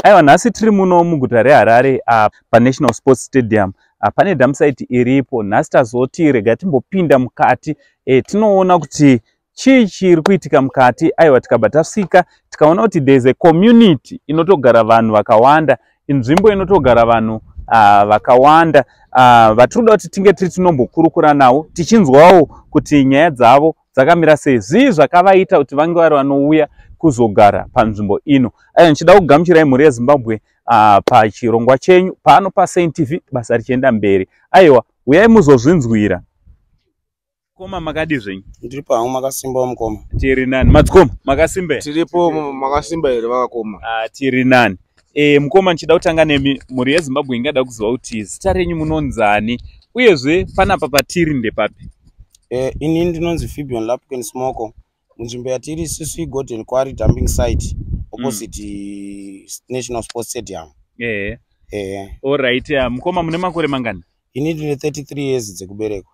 Aiwa, nhasi tiri muno muguta reHarare paNational Sports Stadium. Pane dhamusite iripo. Nhasi tazoti rega timbopinda mukati tinoona kuti chii chiri kuitika mukati. Aiwa, tikabva tasvika tikaona kuti there is a community inotogara vanhu vakawanda, inzvimbo inotogara vanhu vakawanda vatinoda kuti tinge tiri tinombokurukura navo tichinzwawo kuti nyaya dzavo dzakamira sei, zvii zvakavaita kuti vange vari vanouya kuzogara panzvimbo ino. Aiwa, nchida kugamuchirai mhuri yeZimbabwe pachirongwa chenyu pano paSaint TV, basa richienda mberi. Aiwa, uyai muzozvinzwira. Mukoma makadi zvenyu? Ndiri pangu makasimba mukoma. Tiri nani. Madzikoma makasimba? Tiripo makasimba here vakakoma. Tiri nani. Mukoma, nchida kutanga nemi, mhuri yeZimbabwe ingada kuziva kuti zita renyu munonzani uyezve panapa patiri ndepapi? Ini ndinonzi Fibion Lapken Smoko. Munzvimbo yatiri isusu iGolden Quarry dumping site opposite National Sports Stadium. Alright. Mukoma, mune makore mangani? Ini ndine 33 years dzekuberekwa.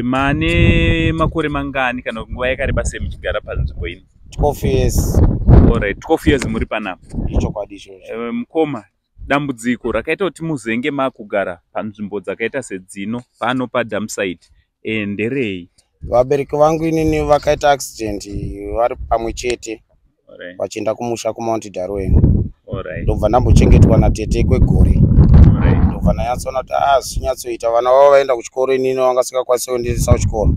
Mane makore mangani kana nguva yakareba sei muchigara panzvimbo ino? 12 years. Alright, 12 years muri panapa. Ichokwadi izvozvo. Mukoma, dambudziko rakaita kuti muzenge makugara panzvimbo dzakaita sedzino pano padhamusite nderei? Vabereki vangu inini vakaita accident vari pamwe chete vachienda kumusha kuMount Darwen. Ndobva ndambochengetwa natete kwegore. Ndobva ndanyatsoona kuti zvinyatsoita vana vavo vaenda kuchikoro, inini vangasingakwanisi kuendesa kuchikoro.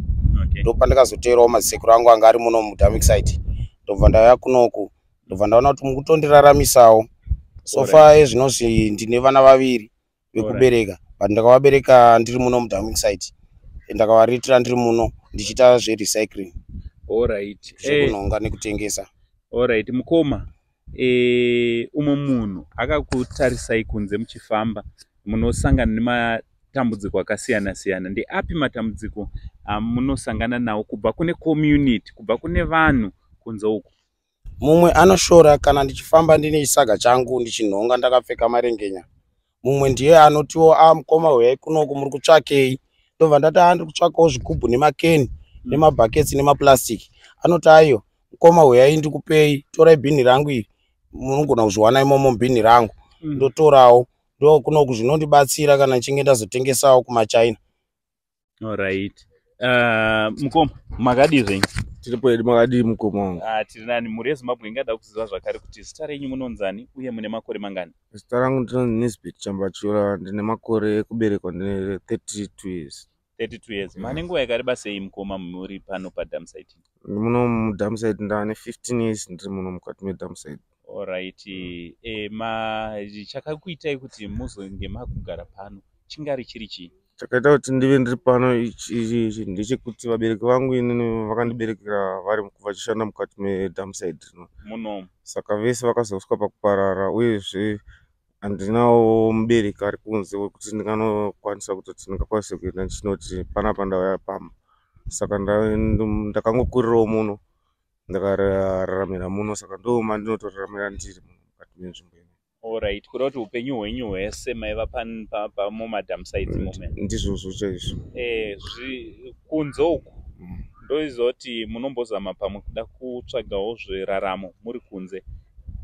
Ndopa ndikazoteerawo masekuru angu anga ari muno mudumping site. Ndobva ndauya kunoku, ndobva ndaona kuti mukutondiraramisawo. So far ezvinozvi ndine vana vaviri vekubereka, but ndakavabereka ndiri muno mudumping site. Ndakavaritira ndiri muno ndichiita zverecycling. Alright. Zvekunhonga nekutengesa. Alright. Mukoma, umwe munhu akakutarisai kunze muchifamba, munosangana nematambudziko akasiyana siyana. Ndeapi matambudziko munosangana nawo kubva kune community, kubva kune vanhu kunze uko? Mumwe anoshora kana ndichifamba ndine chisaga changu ndichinhonga ndakapfeka marengenya. Mumwe ndiye anotiwo mukoma uyai kunoku muri kutsvakei? Ndobva ndati ndiri kutsvakawo zvigubhu nemakeni nemabhaketsi nemapurasitiki. Anoti aiyo, mukoma uyai ndikupei, torai bhini rangu iri, munogona kuzviwana imomo mubhini rangu. Ndotorawo, ndo kunoku zvinondibatsira kana nchinge ndazotengesawo kumaChina. Alright. Mukoma, makadi zvenyu? Tiripo hedu makadi mukoma wangu. Tiri nani. Mhuri yeZimbabwe ingada kuziva zvakare kuti zita renyu munonzani uye mune makore mangani? Zita rangu ndinonzi Nisbet Chambachura, ndine makore ekuberekwa ndine 32 years. 32 years. Mane nguva yakareba sei mukoma muri pano padhamusite? Muno mudhamusite ndane 15 years ndiri muno mukati medhamusite. Alright. Chakakuitai kuti muzonge makugara pano chingari chiri chii? Chakaita kuti ndive ndiri pano ndechekuti vabereki vangu inini vakandiberekera vari vachishanda mukati medhamusite muno. Saka vese vakazosvika pakuparara, uyezve handinawo mubereki ari kunze wekuti ndinganokwanisa kutoti ndingakwanisa kuenda ndichinoti panapa ndauya pamba. Saka ndakangokurirawo muno ndakararamira muno, saka ndo mandinotoraramira ndiri mukati menzvimbo ino. Alright. Kuda kuti upenyu hwenyu hwese maiva mumadhamusite momwe? Ndizvozvo chaizvo. Kunze uku ndoizoti munombozama pamwe kuda kutsvagawo zveraramo muri kunze.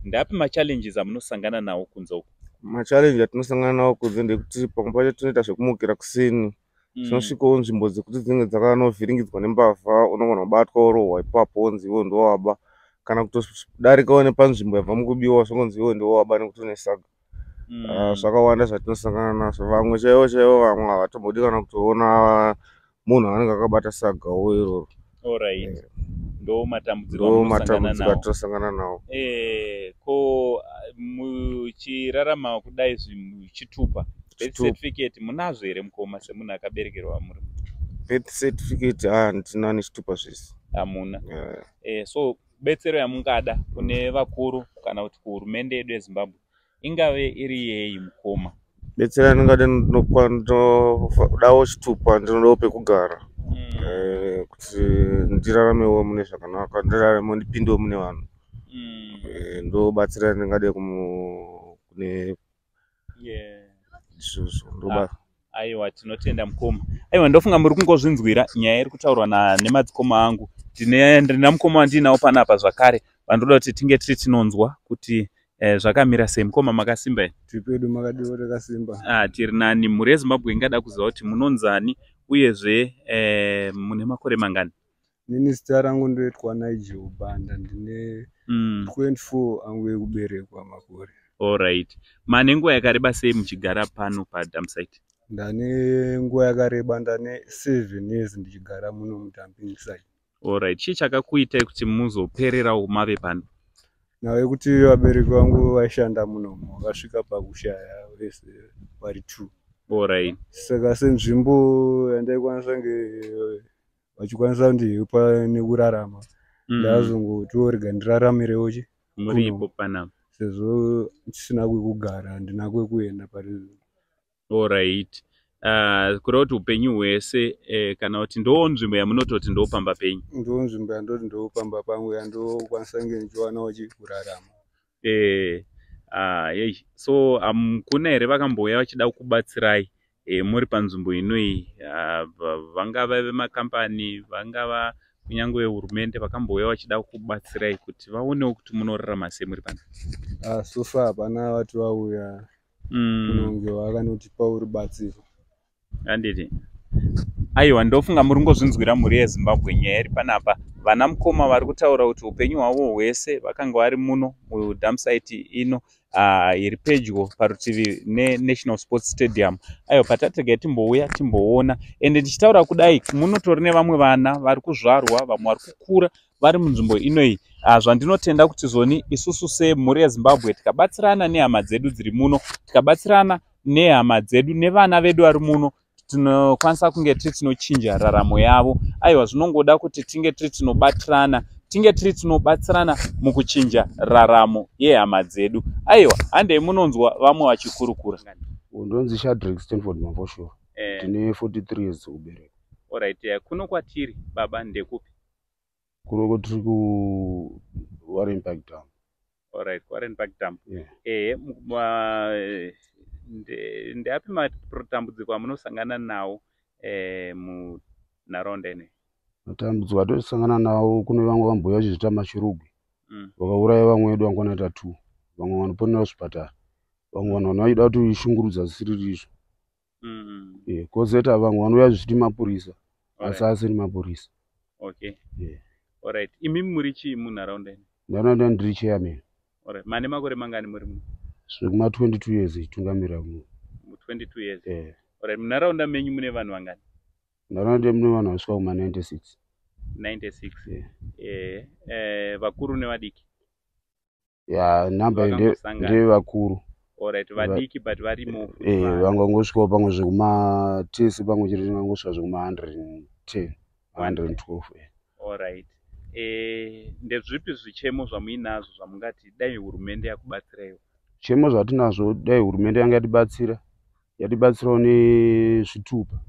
Ndapi machallenges amunosangana nawo kunze uku? Machallenges atinosangana nawo kunze ndekuti pamwe pacho tinoita zvekumukira kuseni. Tinosvikawo nzvimbo dzekuti dzinenge dzakanovhiringidzwa nembavha, unogona kubatwa orohwa ipapo onzi iwo ndowaba, kana kutodarikawo nepanzvimbo yabva mukubiwa zvongonzi iwo ndowaba nekuti une saga. Zvakawanda zvatinosangana nazvo. Vamwe chaivo vamwe havatombodi kana kutoona munhu anenge akabata saga iroro. Alright. Ndo matambudziko atinosangana nawo. Ko muchirarama kudai zvichitupa, birth certificate munazvo here mukoma semunhu akaberekerwa muri? Birth certificate handina nechitupa zvese. Hamuna. So betsero yamungada kune vakuru kana kuti kuhurumende yedu yeZimbabwe ingave iri yei mukoma? Betsero yandingada ndodawo chitupa, ndinodawo pekugara kuti ndiraramewo mune zvakanaka, ndiraramewo ndipindewo mune vanhu. Ndobatsira yandingada kune izvozvo. Aiwa, tinotenda mukoma. Aiwa, ndofunga muri kungozvinzwira nyaya iri kutaurwa nemadzikoma angu. Ndina mukoma wandinawo panapa zvakare vandoda kuti tinge tiri tinonzwa kuti Zvakamira sei mukoma makasimba here? Tipedu makadiwo takasimba. Tiri nani, mhuri yeZimbabwe ingada kuziva kuti munonzani uyezve mune makore mangani? Nini zita rangu ndoitwa Nigel Banda, ndine 24 angu ekuberekwa makore. Alright. Mane nguva yakareba sei muchigara pano padam site? Ndane nguva yakareba, ndane 7 years ndichigara muno mudumping site. Alright. Chii chakakuitai kuti muzopererawo mave pano? Nawe kuti vabereki vangu vaishanda muno, vakasvika pakushaya vese vari 2. Alright. Saka senzvimbo yandaikwanisa kunge vachikwanisa kundipa nekurarama, ndazongotiwo rega ndiraramirewochi muripo panapa sezvo tisina kwekugara, ndina kwekuenda pari. Alright. Kureva kuti upenyu hwese kana kuti ndo nzvimbo yamunototi ndo pamba penyu? Ndo nzvimbo yandoti ndo pamba pangu yandokwanisa kunge ndichiwanawo chikurarama. So kuna here vakambouya vachida kubatsirai muri panzvimbo inoi, vangava vemakambani, vangava kunyange vehurumende, vakambouya vachida kubatsirai kuti vaonewo kuti munorarama sei muri pano? So far hapana vati vauya kunonge vakanotipa rubatsiro. Handiti aiwa, ndofunga muri ngozvinzwira mhuri yeZimbabwe nyaya iri panapa. Vana mukoma vari kutaura kuti upenyu hwavo hwese vakanga vari muno mudam site ino iri pedyo parutivi neNational Sports Stadium. Aiwa, patatega timbouya timboona, ende tichitaura kudai munotori nevamwe vana vari kuzvarwa, vamwe vari kukura vari munzvimbo inoi. Zvandinotenda kuti zoni isusu semhuri yeZimbabwe tikabatsirana nehama dzedu dziri muno, tikabatsirana nehama dzedu nevana vedu vari muno, tinokwanisa kunge tiri tinochinja raramo yavo. Aiwa, zvinongoda kuti tinge tiri tinobatsirana, tinge tiri tinobatsirana mukuchinja raramo yehama dzedu. Aiwa, handei munonzwa vamwe vachikurukura. Ndonzi Shadrack Stanford Mavoshoro. Ndine 43 years kubereka. Alright. Kuno kwatiri baba ndekupi? Kuno tiri ku Warren Park Dam. Alright, Warren Park Dam. Ndeapi matambudziko amunosangana nawo munharaunda inei? Matambudziko atosangana nawo, kune vamwe vambouya vachizviita mashurugwi, vakauraya vamwe vedu vangona 2, vamwe vanoponera zvipatara, vamwe vanhu vanoida kuti shungurudza zvisiri izvo. Kozoita vamwe vanouya zvichiti mapurisa, asi asiri mapurisa. Okay. Alright. Imi muri chii munharaunda inei? Nharaunda ndiri chairman. Alright. Mane makore mangani muri muno? Zvekuma 22 years ichitungamira muno. 22 years. Alright. Munharaunda menyu mune vanhu vangani? Nharaunda mune vanhu vasvika kuma 96. 96. Vakuru nevadiki? Namba ndeye vakuru. Alright. Vadiki but varimo? Vangangosvikawo pamwe zvekuma tesi, pamwe chete tingangosvika zvekuma 110, 112. Alright. Ndezvipi zvichemo zvamuinazvo zvamungati dai hurumende yakubatsiraiwo? Chemo zvatinazvo dai hurumende yanga yatibatsirawo nezvitupa.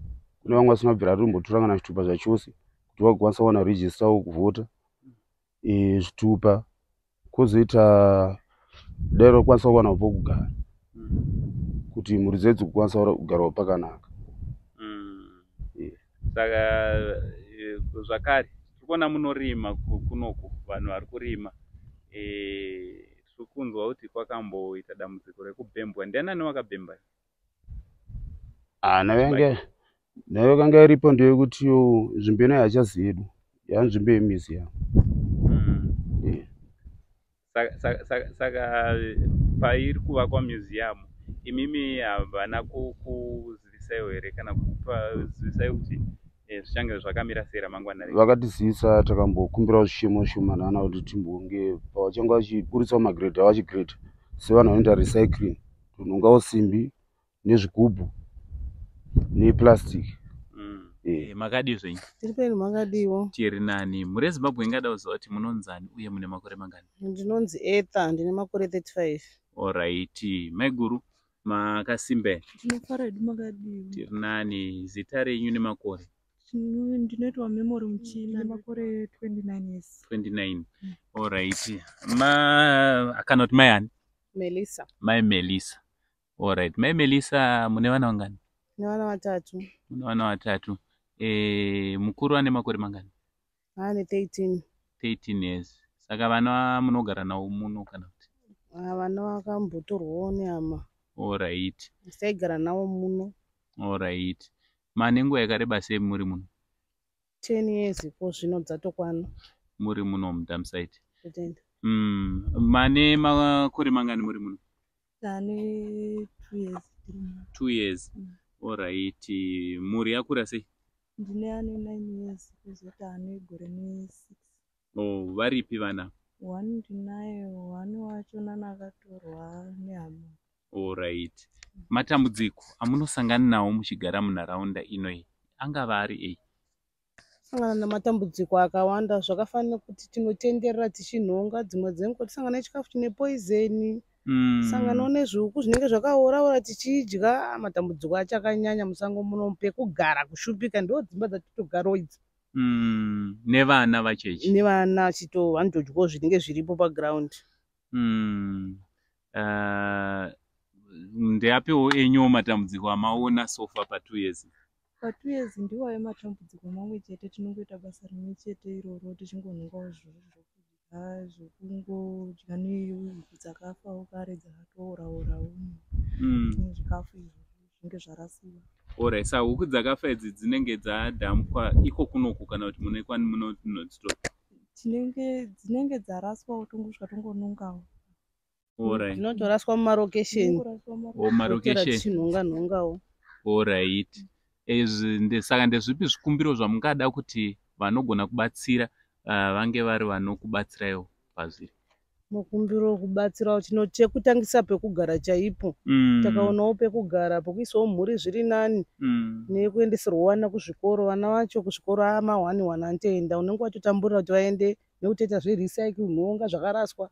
Kune vamwe vasina kubvira tombotora kana zvitupa zvachose kuti vagokwanisa kuwana register wokuvhota. Zvitupa, kwozoita dai rokwanisa kuwana pokugara kuti mhuri dzedu kukwanisa kugarawo pakanaka. Saka zvakare tikuona munorima kunoku, vanhu vari kurima. Tirikunzwa kuti kwakamboita dambudziko rekubhembwa. Ndianani wakabhemba? Nayo yakanga iripo ndeyekuti nzvimbo ino hachazi yedu, yanzvimbo yemizi yangu. Saka pairi kuvakwa museum, imimi havana kuzivisaiwo here kana kuzivisai kuti zvichange zvakamira sei ramangwana redu? Vakatizivisa, takambokumbirawo zvishemo shomanana kuti timbonge pavachange vachiburitsawo magredhi avo vachigredha sevanhu vanoita recycling, tonongawo simbi nezvigubhu neplastic. Makadi zvenyu? Tiri pedu makadiwo. Tiri nani. Mhuri yeZimbabwe ingada kuziva kuti munonzani uye mune makore mangani? Ndinonzi Etha, ndine makore 35. Alright. Maiguru makasimba? Ndinofara hedu makadiwo. Tiri nani. Zita renyu nemakore? Ndinoitwa Memory Muchina, makore 29 years. 29. Alright. Kana kuti mai ani? Melissa. Mai Melissa. Alright. Mai Melissa mune vana vangani? Mune vana 3. Mune vana 3. Mukuru ane makore mangani? Ane 13. 13 years. Saka vana munogara navo muno kana kuti? Vana vakambotorwawo nehama. Alright. Taigara navo muno. Alright. Mane nguva yakareba sei muri muno? 10 years ko zvino dzatokwana. Muri muno muDamsite. Kutenda. Mane makore mangani muri muno? Tane 2 years. 2 years. Alright. Muri yakura sei? Ndine ane 9 years kuzoti ane gore ne 6. Oh, varipi vana? 1 ndinaye, 1 wacho nakatorwa nehama. Alright. Matambudziko amunosangana nawo muchigara munharaunda inoi angava ari ei? Sangana namatambudziko akawanda zvakafanira kuti tinotenderera tichinhonga, dzimwe dzenguva tisangana nechikafu chine poizeni. Sanganawo nezvihuku zvinenge zvakaora tichidya. Matambudziko acho akanyanya musango muno, pekugara kushupika ndo dzimba dzatitogarawo idzi. Nevana vachechi? Nevana vanotodyawo zvinenge zviripo paground. Ndeapiwo enyu matambudziko amaona sofa pa2 years? Pa2 years ndiwayo matambudziko mamwe chete. Tinongoita basa rimwe chete iroro, tichingonhongawo zvokudya, zvokungodya nehuku dzakafawo kare dzakatoora-orawo. Zvikafu izvo zvinenge zvarasiwa. Alright, sa huku dzakafa idzi dzinenge dzadhampwa iko kunoku kana kuti munodzitora? Dzinenge dzaraswa tongosvika tongonongawo. Alright. Dzinotoraswa mumarokesheni. Marokesheni. Tichinhonga-nhongawo. Alright. Saka ndezvipi zvikumbiro zvamungada kuti vanogona kubatsira vange vari vanokubatsiraiwo pazviri? Mukumbiro wekubatsirawo chekutangisa pekugara chaipo. Takaonawo pekugara, pekuisawo mhuri zviri nani. Nekuendeserwa vana kuzvikoro. Vana vacho kuzvikoro ma1 anotoenda. Unenge watotamburira kuti vaende nekutoita zverecycle, nhonga zvakaraswa.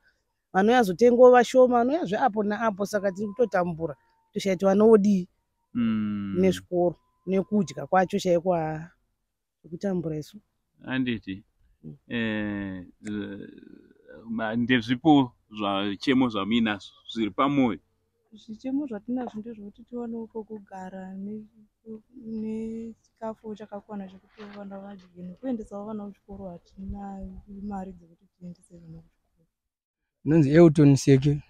Vanouya zotengawo vashoma, vanouya zveapo neapo. Saka tiri kutotambura toshaiti vanoodii nezvikoro nekudya kwacho chaiko kutambura isu. Handiti ndezvipo zvachemo zvamuinazvo zviri pamwoyo? Zvichemo zvatinazvo ndezvokuti tiwanewo pokugara nechikafu chakakwana chekuti vana vadye, nekuendesawo vana kuchikoro. Hatina mari dzekuti tiendese vana kuchikoro. Nonzi Elton Seke.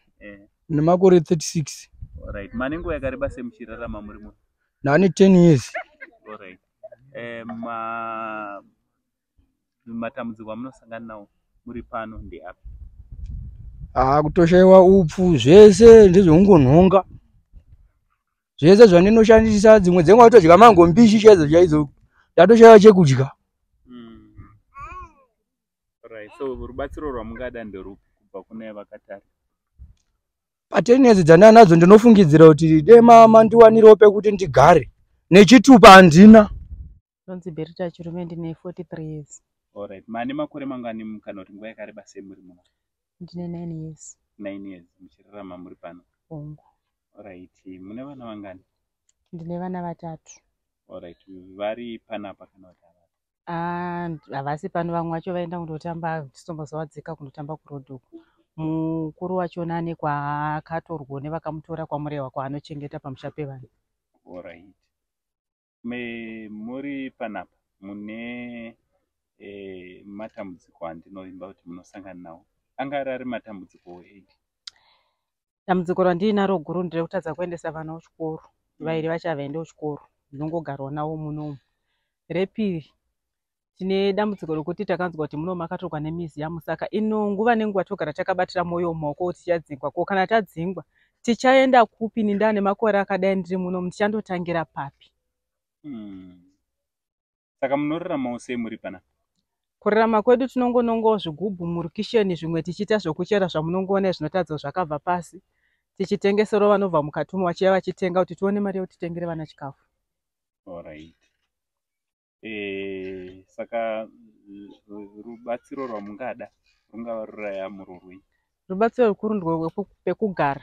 Nemakore 36. Alright. Mane nguva yakareba sei muchirarama muri muno? Nane 10 years. Alright. Matambudziko amunosangana nawo muri pano ndeapi? Kutoshaiwa upfu, zvese ndezvekungonhonga. Zvese zvandinoshandisa, dzimwe dzenguva todya mangombishi chaidzo ndatoshaiwa chekudya. Alright. So rubatsiro rwamungada nderupi kubva kune vakatari? Pa10 years dzandanadzo ndinofungidzira kuti dai mandiwanirewo pekuti ndigare. Nechitupa handina. Nonzi Berita Chirume, ndine 43 years. Alright. Mane makore mangani kana kuti nguva yakareba sei muri muno? Ndine 9 years. 9 years muchirarama muri pano? Ongo. Alright. Mune vana vangani? Ndine vana 3. Alright. Vari panapa kana kuti havasi pano, vamwe vacho vaenda kundotamba, tisombozovadzika kundotamba kurodhoko. Mukuru wachona ane kwaakatorwa nevakamutora kwamurehwa kwaanochengeta pamusha pevanhu. Alright. Muri panapa mune matambudziko andinoimba kuti munosangana nawo. Angari ari matambudziko ei? Dambudziko randinaro guru nderekutadza kuendesa vana kuchikoro. Vairi vacho havaendi kuchikoro, ndinongogarwa navo munomu. Repiri, tine dambudziko rokuti takanzwa kuti muno makatorwa nemiziyamu, saka ino nguva nenguva togara takabatira moyo mumaoko kuti tichadzingwa. Ko kana tadzingwa tichaenda kupi? Ndane makore akadai ndiri muno, tichandotangira papi? Saka munoraramawo sei muri panapa? Kurarama kwedu tinongonongawo zvigubhu murukisheni, zvimwe tichiita zvokuchera zvamunongoona zvinotadza zvakabva pasi, tichitengeserawo vanobva mukatumo vachiya vachitenga kuti tione mari yekuti titengere vana chikafu. Alright. Saka rubatsiro rwamungada rungava ruraya mururwi? Rubatsiro rukuru ndrwepekugara,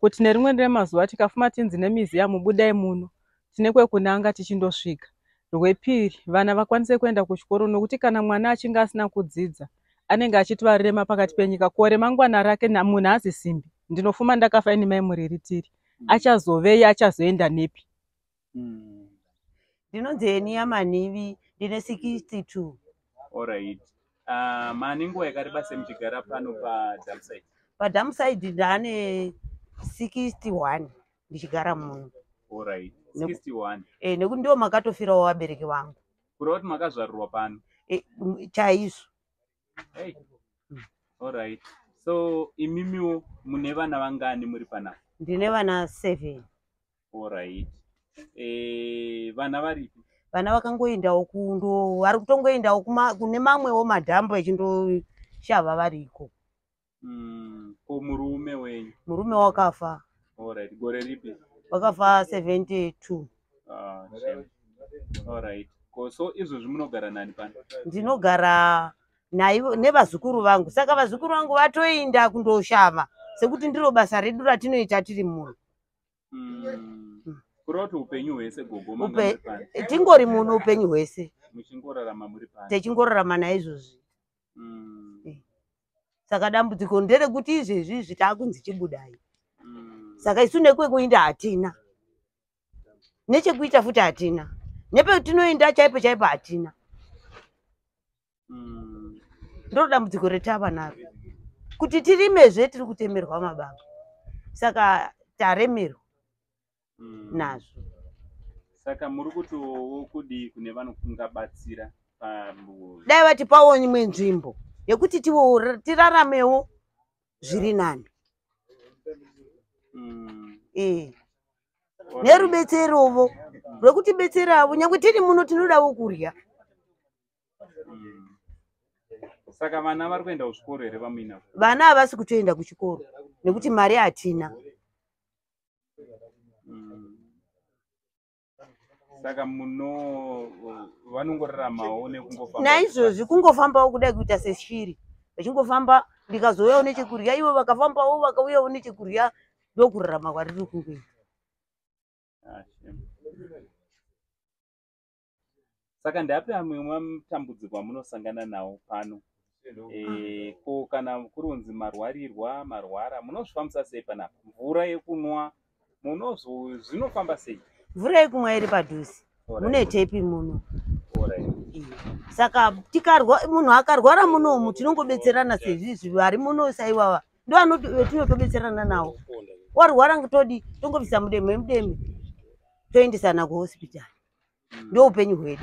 kuti nerimwe remazuva tikafuma tinzi nemiziyamu budai muno, tine kwekunanga tichindosvika. Rwepiri, vana vakwanise kuenda kuchikoro, nokuti kana mwana achinge asina kudzidza anenge achitwarema pakati penyika. Kore mangwana rake munhu haazi simbi, ndinofuma ndakafa ini mai muriritiri, achazovei, achazoenda nepi? Ndinonzi Enia Manivi, ndine 62. Alright. Mane nguva yakareba sei muchigara pano paDamsite? padhamside ndane 61 ndichigara muno. Alright. 61. Nekuti ndio makatofirawo vabereki vangu. Kureva kuti makazvarirwa pano? Chaizvo. Hey. Alright. So imimiwo mune vana vangani muri pana? Ndine vana 7. Alright. Vana varipi? Vana vakangoendawo vari kutongoendawo kune mamwewo madhambo echindoshava variko. Ko murume wenyu? Murume wakafa. Alright. Gore ripi? Wakafa 72. Shame. Alright. So izvozvi munogara nani pano? Ndinogara nevazukuru vangu. Saka vazukuru vangu vatoenda kundoshava sekuti ndiro basa redu ratinoita tiri muno. Kureva kuti upenyu hwese gogo tingori muno upenyu hwese. Muchingorarama muri pano? Techingorarama naizvozvi. Saka dambudziko nderekuti izvezvi taakunzi chibudai. Saka isu nekwekuenda hatina. Nechekuita futi hatina. Nepetinoenda chaipo chaipo hatina. Ndiro dambudziko retava naro. Kuti tirimezve tiri kutemerwa mabanga. Saka taremerwa nazvo. Saka muri kutowo kudi kune vanokungabatsira dai vatipawo imwe nzvimbo yekuti tiraramewo zviri nani. Nerubetserovo rwekutibetseravo nyangwe tiri muno tinodawo kurya. Saka vana vari kuenda kuchikoro here vamuina? Vana havasi kutoenda kuchikoro nekuti mari hatina. Saka muno vanongoraramawo nekungofamba? Naizvozvi kungofambawo kudai kuita seshiri. Vachingofamba ndikazouyawo nechekurya, ivo vakafambawo vakauyawo nechekurya, ndokurarama kwariri kungoita. Saka ndapi amwe matambudziko amunosangana nawo pano? Ko kana kurunzi marwara munozvifambisa sei panapa? Mvura yekunwa zvinofamba sei? Mvura yekumwa iri padhuze. Mune tepi muno. Saka munhu akarwara munomu tinongobetserana sezvizvi vari muno saivava. Ndo tinotobetserana nawo. Warwara ngotodi tongobvisa mudeme toendesana kuhospitari. Ndo upenyu hwedu.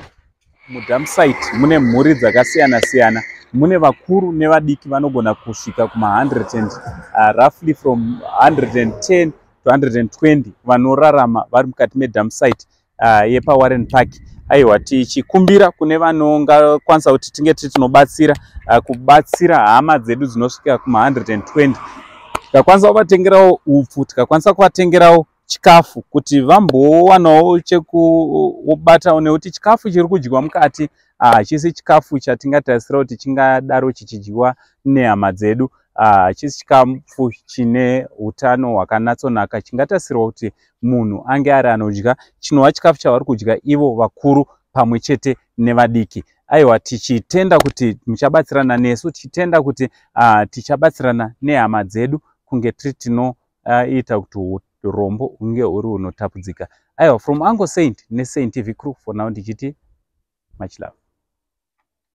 Mudhamsite mune mhuri dzakasiyana-siyana. Mune vakuru nevadiki vanogona kusvika kuma100 roughly from 110 to 120 vanorarama vari mukati medhamsite yepaWarren Park. Aiwa, tichikumbira kune vanongakwanisa kuti tinge tinobatsira kubatsira hama dzedu dzinosvika kuma120. Tikakwanisa kuvatengerawo upfu, tikakwanisa kuvatengerawo chikafu kuti vambowanawo chekubatawo, nekuti chikafu chiri kudyiwa mukati hachisi chikafu chatingatarisira kuti chingadaro chichidyiwa nehama dzedu. Hachisi chikafu chine utano hwakanatsonaka chingatarisirwa kuti munhu ange ari anodya. Chinova chikafu chavari kudya ivo vakuru pamwe chete nevadiki. Aiwa, tichitenda kuti muchabatsirana nesu, tichitenda kuti tichabatsirana nehama dzedu kunge tiri tinoita kuti urombo hunge huri hunotapudzika. Aiwa, from Uncle Saint neSaint TV crew for now ndichiti much love.